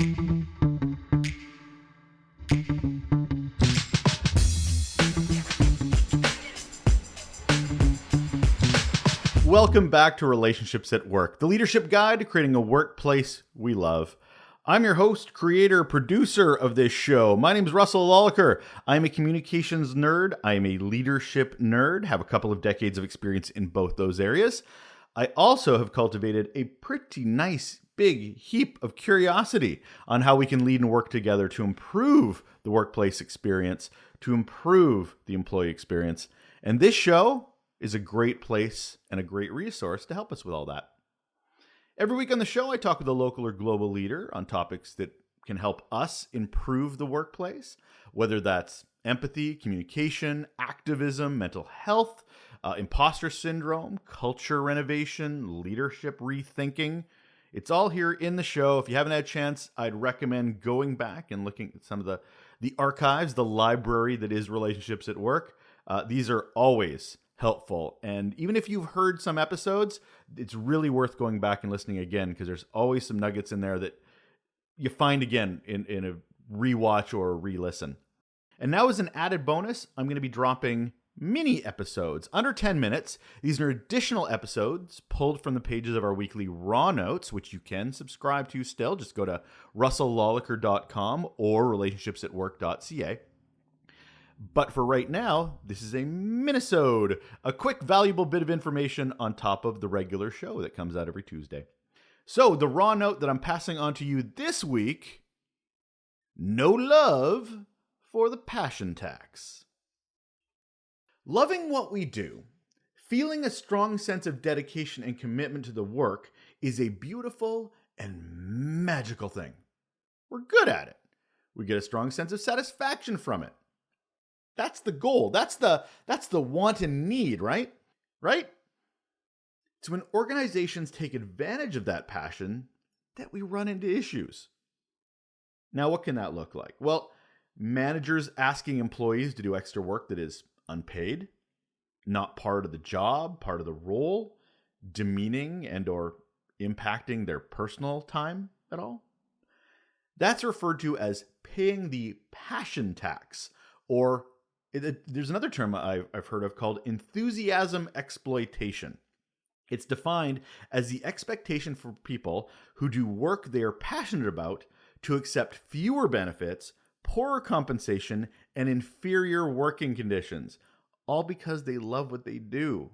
Welcome back to Relationships at Work, the leadership guide to creating a workplace we love. I'm your host, creator, producer of this show. My name is Russel Lolacher. I'm a communications nerd. I am a leadership nerd, have a couple of decades of experience in both those areas. I also have cultivated a pretty nice big heap of curiosity on how we can lead and work together to improve the workplace experience, to improve the employee experience. And this show is a great place and a great resource to help us with all that. Every week on the show, I talk with a local or global leader on topics that can help us improve the workplace, whether that's empathy, communication, activism, mental health, imposter syndrome, culture renovation, leadership rethinking. It's all here in the show. If you haven't had a chance, I'd recommend going back and looking at some of the archives, the library that is Relationships at Work. These are always helpful. And even if you've heard some episodes, it's really worth going back and listening again, because there's always some nuggets in there that you find again in a rewatch or a re-listen. And now, as an added bonus, I'm going to be dropping mini episodes under 10 minutes. These are additional episodes pulled from the pages of our weekly Raw Notes, which you can subscribe to still. Just go to russellolacher.com or relationshipsatwork.ca. But for right now, this is a minisode, a quick, valuable bit of information on top of the regular show that comes out every Tuesday. So the raw note that I'm passing on to you this week: no love for the passion tax. Loving what we do, feeling a strong sense of dedication and commitment to the work is a beautiful and magical thing. We're good at it. We get a strong sense of satisfaction from it. That's the goal. That's the want and need, right? Right? It's when organizations take advantage of that passion that we run into issues. Now, what can that look like? Well, managers asking employees to do extra work that is unpaid, not part of the job, part of the role, demeaning and or impacting their personal time at all. That's referred to as paying the passion tax, or there's another term I've heard of called enthusiasm exploitation. It's defined as the expectation for people who do work they are passionate about to accept fewer benefits, poorer compensation, and inferior working conditions, all because they love what they do.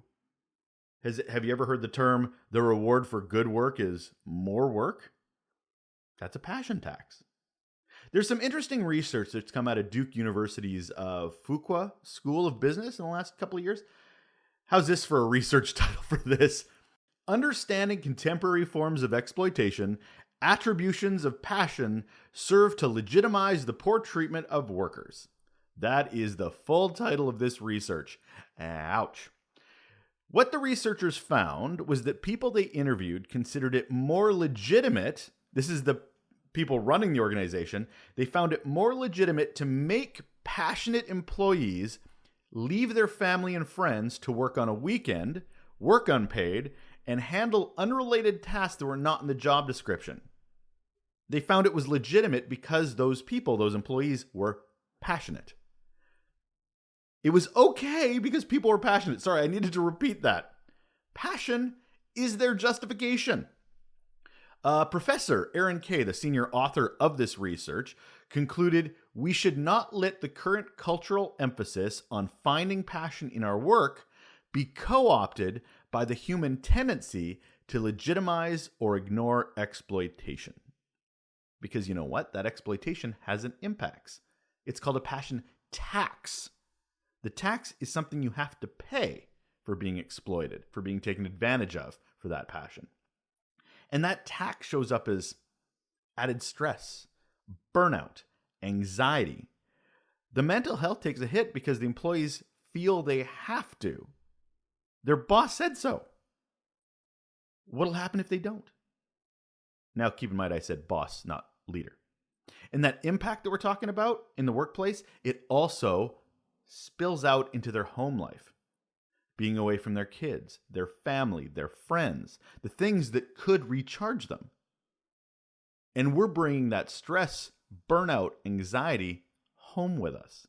Have you ever heard the term, the reward for good work is more work? That's a passion tax. There's some interesting research that's come out of Duke University's Fuqua School of Business in the last couple of years. How's this for a research title for this? Understanding contemporary forms of exploitation, attributions of passion serve to legitimize the poor treatment of workers. That is the full title of this research. Ouch. What the researchers found was that people they interviewed considered it more legitimate. This is the people running the organization. They found it more legitimate to make passionate employees leave their family and friends to work on a weekend, work unpaid, and handle unrelated tasks that were not in the job description. They found it was legitimate because those people, those employees, were passionate. It was okay because people were passionate. Sorry, I needed to repeat that. Passion is their justification. Professor Aaron Kay, the senior author of this research, concluded we should not let the current cultural emphasis on finding passion in our work be co-opted by the human tendency to legitimize or ignore exploitation. Because you know what? That exploitation has an impact. It's called a passion tax. The tax is something you have to pay for being exploited, for being taken advantage of for that passion. And that tax shows up as added stress, burnout, anxiety. The mental health takes a hit because the employees feel they have to. Their boss said so. What'll happen if they don't? Now, keep in mind, I said boss, not leader. And that impact that we're talking about in the workplace, it also spills out into their home life. Being away from their kids, their family, their friends, the things that could recharge them. And we're bringing that stress, burnout, anxiety home with us.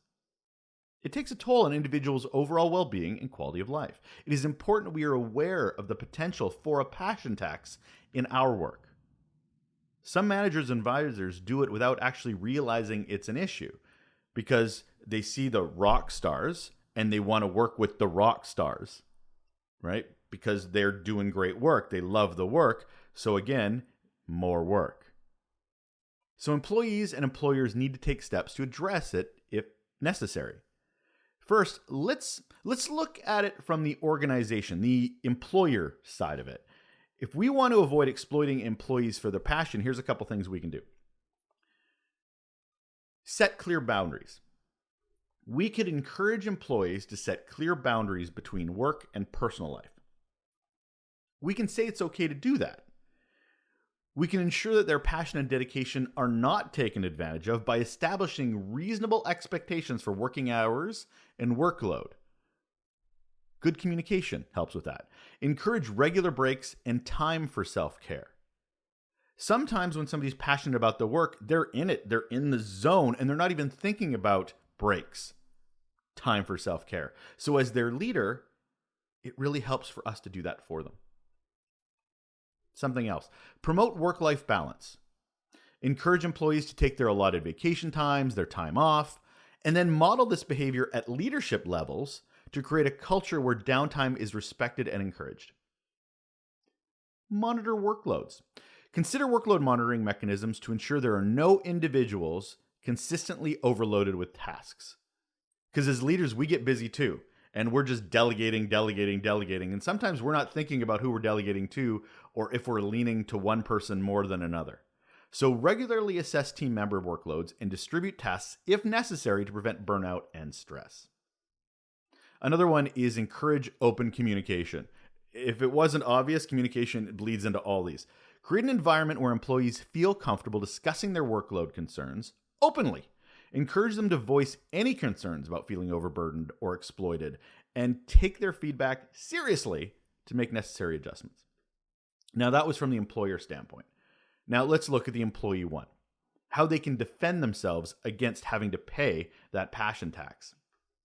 It takes a toll on individuals' overall well-being and quality of life. It is important we are aware of the potential for a passion tax in our work. Some managers and advisors do it without actually realizing it's an issue because they see the rock stars and they want to work with the rock stars, right? Because they're doing great work. They love the work. So again, more work. So employees and employers need to take steps to address it if necessary. First, let's look at it from the organization, the employer side of it. If we want to avoid exploiting employees for their passion, here's a couple things we can do. Set clear boundaries. We could encourage employees to set clear boundaries between work and personal life. We can say it's okay to do that. We can ensure that their passion and dedication are not taken advantage of by establishing reasonable expectations for working hours and workload. Good communication helps with that. Encourage regular breaks and time for self-care. Sometimes when somebody's passionate about the work, they're in it, they're in the zone, and they're not even thinking about breaks, time for self-care. So as their leader, it really helps for us to do that for them. Something else. Promote work-life balance. Encourage employees to take their allotted vacation times, their time off, and then model this behavior at leadership levels to create a culture where downtime is respected and encouraged. Monitor workloads. Consider workload monitoring mechanisms to ensure there are no individuals consistently overloaded with tasks. Because as leaders, we get busy too. And we're just delegating. And sometimes we're not thinking about who we're delegating to or if we're leaning to one person more than another. So regularly assess team member workloads and distribute tasks if necessary to prevent burnout and stress. Another one is encourage open communication. If it wasn't obvious, communication bleeds into all these. Create an environment where employees feel comfortable discussing their workload concerns openly. Encourage them to voice any concerns about feeling overburdened or exploited, and take their feedback seriously to make necessary adjustments. Now, that was from the employer standpoint. Now, let's look at the employee one. How they can defend themselves against having to pay that passion tax.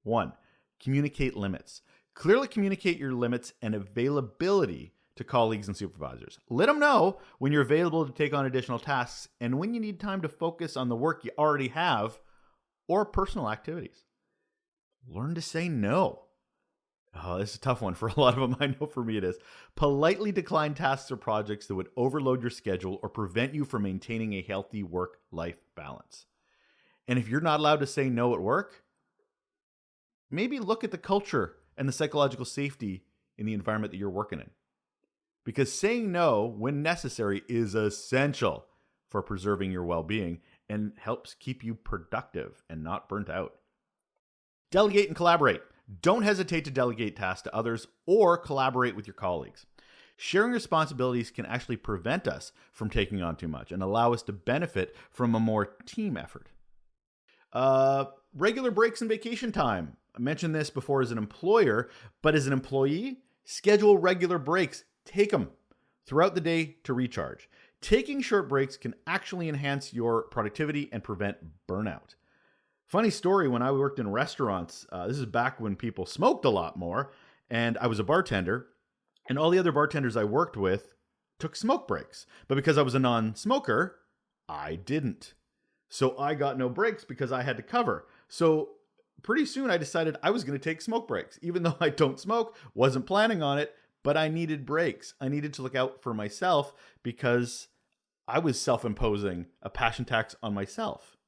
1. Communicate limits. Clearly communicate your limits and availability to colleagues and supervisors. Let them know when you're available to take on additional tasks and when you need time to focus on the work you already have or personal activities. Learn to say no. Oh, this is a tough one for a lot of them. I know for me it is. Politely decline tasks or projects that would overload your schedule or prevent you from maintaining a healthy work-life balance. And if you're not allowed to say no at work, maybe look at the culture and the psychological safety in the environment that you're working in. Because saying no when necessary is essential for preserving your well-being and helps keep you productive and not burnt out. Delegate and collaborate. Don't hesitate to delegate tasks to others or collaborate with your colleagues. Sharing responsibilities can actually prevent us from taking on too much and allow us to benefit from a more team effort. Regular breaks and vacation time. I mentioned this before as an employer, but as an employee, schedule regular breaks. Take them throughout the day to recharge. Taking short breaks can actually enhance your productivity and prevent burnout. Funny story, when I worked in restaurants, this is back when people smoked a lot more, and I was a bartender, and all the other bartenders I worked with took smoke breaks. But because I was a non-smoker, I didn't. So I got no breaks because I had to cover. So pretty soon I decided I was going to take smoke breaks. Even though I don't smoke, wasn't planning on it, but I needed breaks. I needed to look out for myself because I was self-imposing a passion tax on myself.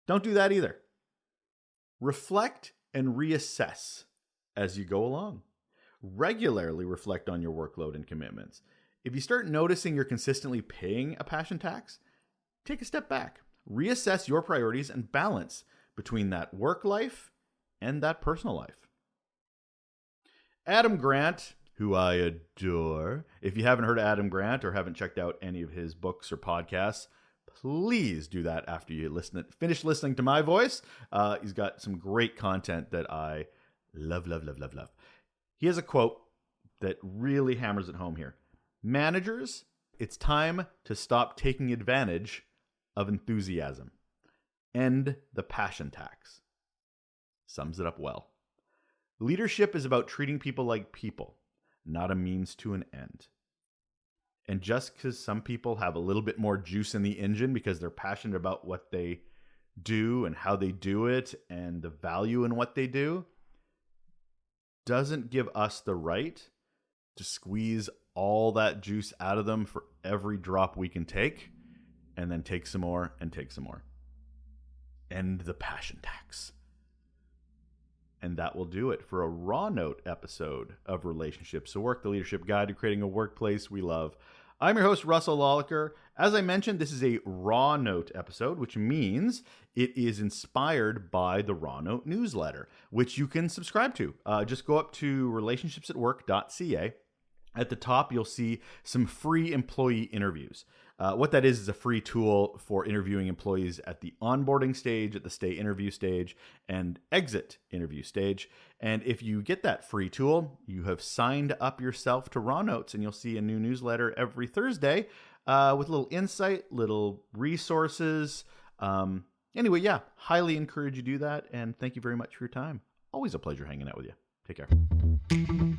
Don't do that either. Reflect and reassess as you go along. Regularly reflect on your workload and commitments. If you start noticing you're consistently paying a passion tax, take a step back. Reassess your priorities and balance between that work life and that personal life. Adam Grant, who I adore. If you haven't heard of Adam Grant or haven't checked out any of his books or podcasts, please do that after you finish listening to my voice. He's got some great content that I love. He has a quote that really hammers it home here. Managers, it's time to stop taking advantage of enthusiasm. End the passion tax. Sums it up well. Leadership is about treating people like people, not a means to an end. And just because some people have a little bit more juice in the engine because they're passionate about what they do and how they do it and the value in what they do, doesn't give us the right to squeeze all that juice out of them for every drop we can take, and then take some more and take some more. End the passion tax. And that will do it for a Raw Note episode of Relationships at Work, the leadership guide to creating a workplace we love. I'm your host, Russel Lolacher. As I mentioned, this is a Raw Note episode, which means it is inspired by the Raw Note newsletter, which you can subscribe to. Just go up to relationshipsatwork.ca. At the top, you'll see some free employee interviews. What that is a free tool for interviewing employees at the onboarding stage, at the stay interview stage, and exit interview stage. And if you get that free tool, you have signed up yourself to Raw Notes, and you'll see a new newsletter every Thursday with little insight, little resources. Anyway, yeah, highly encourage you to do that. And thank you very much for your time. Always a pleasure hanging out with you. Take care.